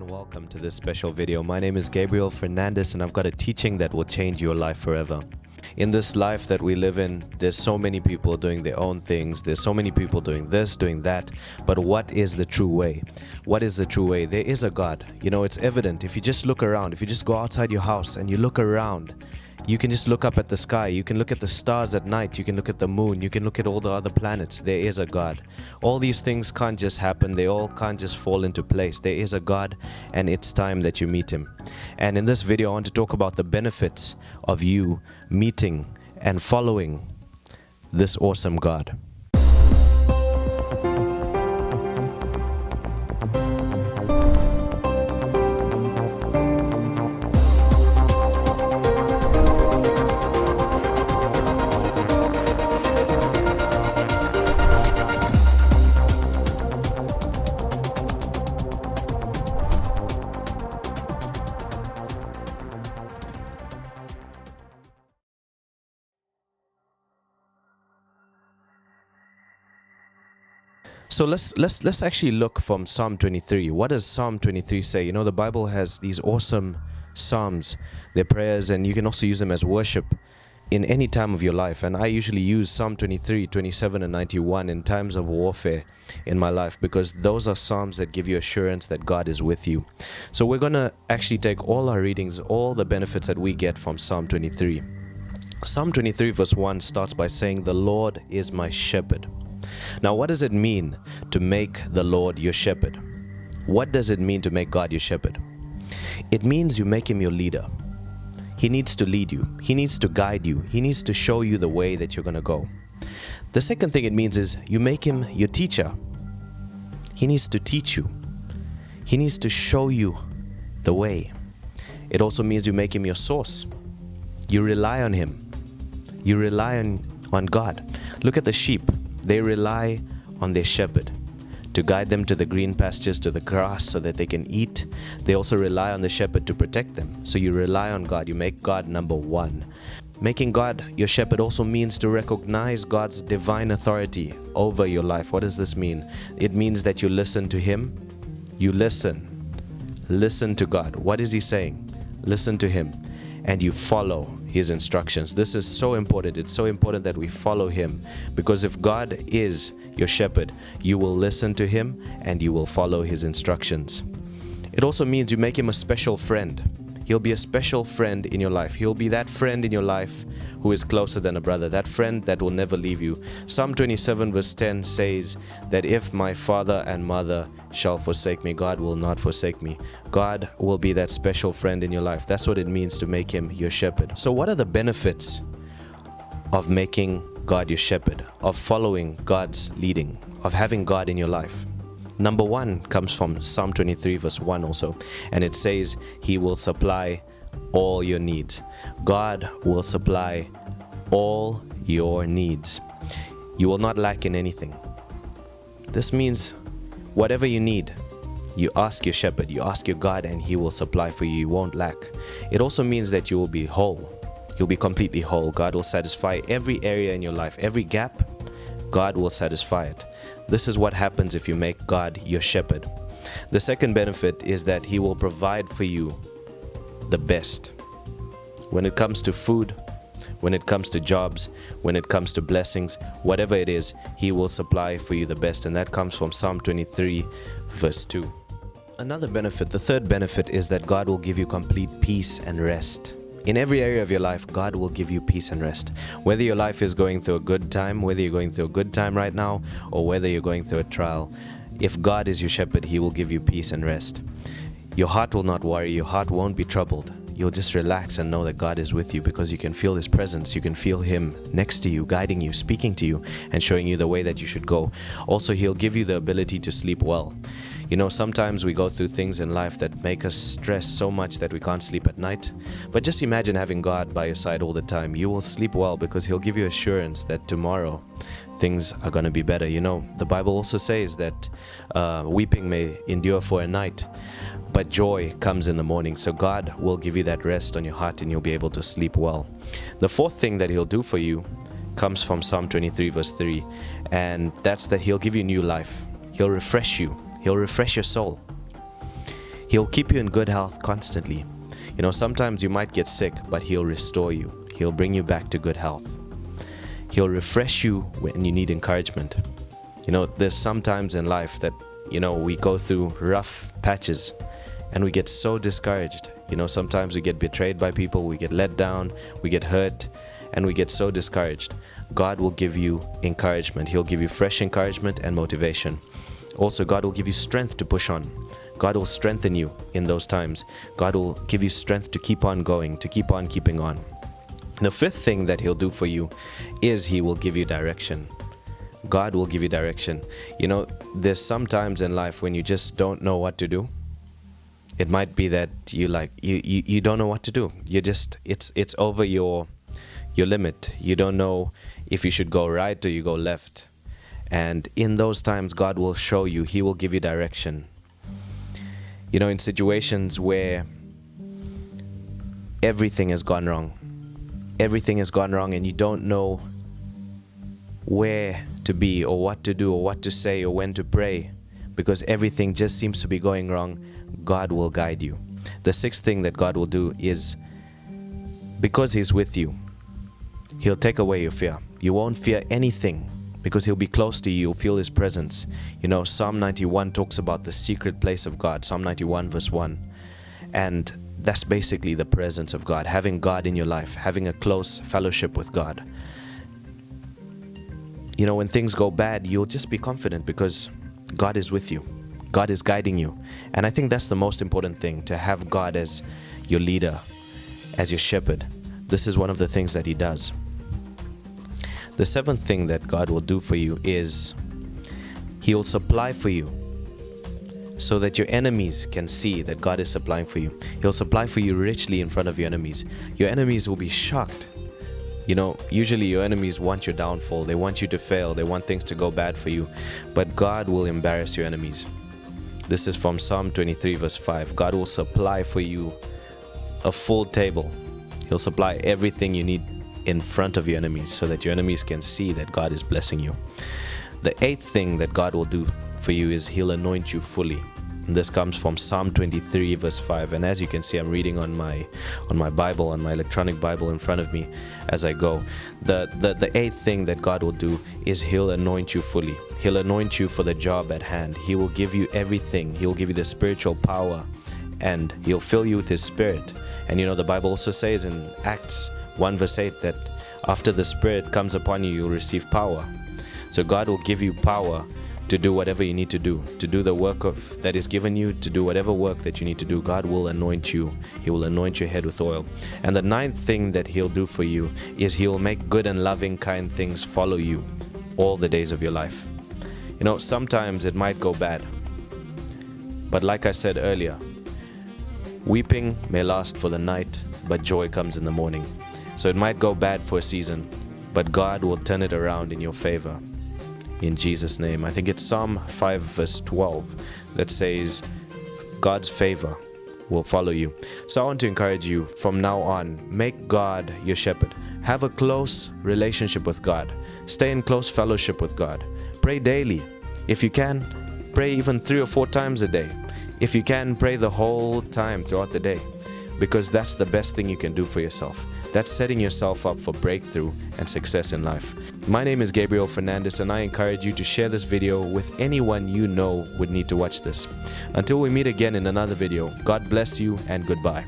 and welcome to this special video. My name is Gabriel Fernandes and I've got a teaching that will change your life forever. In this life that we live in, there's so many people doing their own things. There's so many people doing this, doing that. But what is the true way? What is the true way? There is a God. You know, it's evident. If you just look around, if you just go outside your house and you look around, you can just look up at the sky. You can look at the stars at night. You can look at the moon. You can look at all the other planets. There is a God. All these things can't just happen. They all can't just fall into place. There is a God, and it's time that you meet Him. And in this video, I want to talk about the benefits of you meeting and following this awesome God. So let's actually look from Psalm 23. What does Psalm 23 say? You know, the Bible has these awesome psalms, they're prayers, and you can also use them as worship in any time of your life. And I usually use Psalm 23, 27, and 91 in times of warfare in my life, because those are psalms that give you assurance that God is with you. So we're going to actually take all our readings, all the benefits that we get from Psalm 23. Psalm 23 verse 1 starts by saying, "The Lord is my shepherd." Now, what does it mean to make the Lord your shepherd? What does it mean to make God your shepherd? It means you make Him your leader. He needs to lead you. He needs to guide you. He needs to show you the way that you're going to go. The second thing it means is you make Him your teacher. He needs to teach you. He needs to show you the way. It also means you make Him your source. You rely on Him. You rely on God. Look at the sheep. They rely on their shepherd to guide them to the green pastures, to the grass, so that they can eat. They also rely on the shepherd to protect them. So you rely on God. You make God number one. Making God your shepherd also means to recognize God's divine authority over your life. What does this mean? It means that you listen to Him. You listen. Listen to God. What is He saying? Listen to Him. And you follow His instructions. This is so important. It's so important that we follow Him, because if God is your shepherd, you will listen to Him and you will follow His instructions. It also means you make Him a special friend. He'll be a special friend in your life. He'll be that friend in your life who is closer than a brother, that friend that will never leave you. Psalm 27 verse 10 says that if my father and mother shall forsake me, God will not forsake me. God will be that special friend in your life. That's what it means to make Him your shepherd. So what are the benefits of making God your shepherd, of following God's leading, of having God in your life? Number one comes from Psalm 23 verse 1 also, and it says He will supply all your needs. God will supply all your needs. You will not lack in anything. This means whatever you need, you ask your shepherd, you ask your God, and He will supply for you. You won't lack. It also means that you will be whole. You'll be completely whole. God will satisfy every area in your life, every gap. God will satisfy it. This is what happens if you make God your shepherd. The second benefit is that He will provide for you the best. When it comes to food, when it comes to jobs, when it comes to blessings, whatever it is, He will supply for you the best. And that comes from Psalm 23 verse 2. Another benefit, the third benefit, is that God will give you complete peace and rest. In every area of your life, God will give you peace and rest. Whether your life is going through a good time, whether you're going through a good time right now, or whether you're going through a trial, if God is your shepherd, He will give you peace and rest. Your heart will not worry. Your heart won't be troubled. You'll just relax and know that God is with you, because you can feel His presence. You can feel Him next to you, guiding you, speaking to you, and showing you the way that you should go. Also, He'll give you the ability to sleep well. You know, sometimes we go through things in life that make us stress so much that we can't sleep at night. But just imagine having God by your side all the time. You will sleep well, because He'll give you assurance that tomorrow things are going to be better. You know, the Bible also says that weeping may endure for a night, but joy comes in the morning. So God will give you that rest on your heart, and you'll be able to sleep well. The fourth thing that He'll do for you comes from Psalm 23 verse 3, and that's that He'll give you new life. He'll refresh you. He'll refresh your soul. He'll keep you in good health constantly. You know, sometimes you might get sick, but He'll restore you. He'll bring you back to good health. He'll refresh you when you need encouragement. You know, there's sometimes in life that, you know, we go through rough patches and we get so discouraged. You know, sometimes we get betrayed by people, we get let down, we get hurt, and we get so discouraged. God will give you encouragement. He'll give you fresh encouragement and motivation. Also, God will give you strength to push on. God will strengthen you in those times. God will give you strength to keep on going, to keep on keeping on. The fifth thing that He'll do for you is He will give you direction. God will give you direction. You know, there's some times in life when you just don't know what to do. It might be that you don't know what to do. You just, it's over your limit. You don't know if you should go right or you go left. And in those times, God will show you. He will give you direction. You know, in situations where everything has gone wrong. Everything has gone wrong and you don't know where to be or what to do or what to say or when to pray because everything just seems to be going wrong, God will guide you. The sixth thing that God will do is, because He's with you, He'll take away your fear. You won't fear anything because He'll be close to you. You'll feel His presence. You know, Psalm 91 talks about the secret place of God. Psalm 91 verse 1. And that's basically the presence of God. Having God in your life. Having a close fellowship with God. You know, when things go bad, you'll just be confident because God is with you. God is guiding you. And I think that's the most important thing, to have God as your leader, as your shepherd. This is one of the things that He does. The seventh thing that God will do for you is He will supply for you so that your enemies can see that God is supplying for you. He'll supply for you richly in front of your enemies. Your enemies will be shocked. You know, usually your enemies want your downfall. They want you to fail. They want things to go bad for you. But God will embarrass your enemies. This is from Psalm 23 verse 5. God will supply for you a full table. He'll supply everything you need in front of your enemies so that your enemies can see that God is blessing you. The eighth thing that God will do for you is He'll anoint you fully. And this comes from Psalm 23 verse 5. And as you can see, I'm reading on my Bible, on my electronic Bible in front of me as I go. The eighth thing that God will do is He'll anoint you fully. He'll anoint you for the job at hand. He will give you everything. He will give you the spiritual power and He'll fill you with His Spirit. And you know, the Bible also says in Acts 1 verse 8 that after the Spirit comes upon you, you'll receive power. So God will give you power to do whatever you need to do the work that is given you, to do whatever work that you need to do. God will anoint you. He will anoint your head with oil. And the ninth thing that He'll do for you is He'll make good and loving, kind things follow you all the days of your life. You know, sometimes it might go bad. But like I said earlier, weeping may last for the night, but joy comes in the morning. So it might go bad for a season, but God will turn it around in your favor. In Jesus' name. I think it's Psalm 5 verse 12 that says God's favor will follow you. So I want to encourage you from now on, make God your shepherd. Have a close relationship with God. Stay in close fellowship with God. Pray daily. If you can, pray even 3 or 4 times a day. If you can, pray the whole time throughout the day, because that's the best thing you can do for yourself. That's setting yourself up for breakthrough and success in life. My name is Gabriel Fernandes, and I encourage you to share this video with anyone you know would need to watch this. Until we meet again in another video, God bless you and goodbye.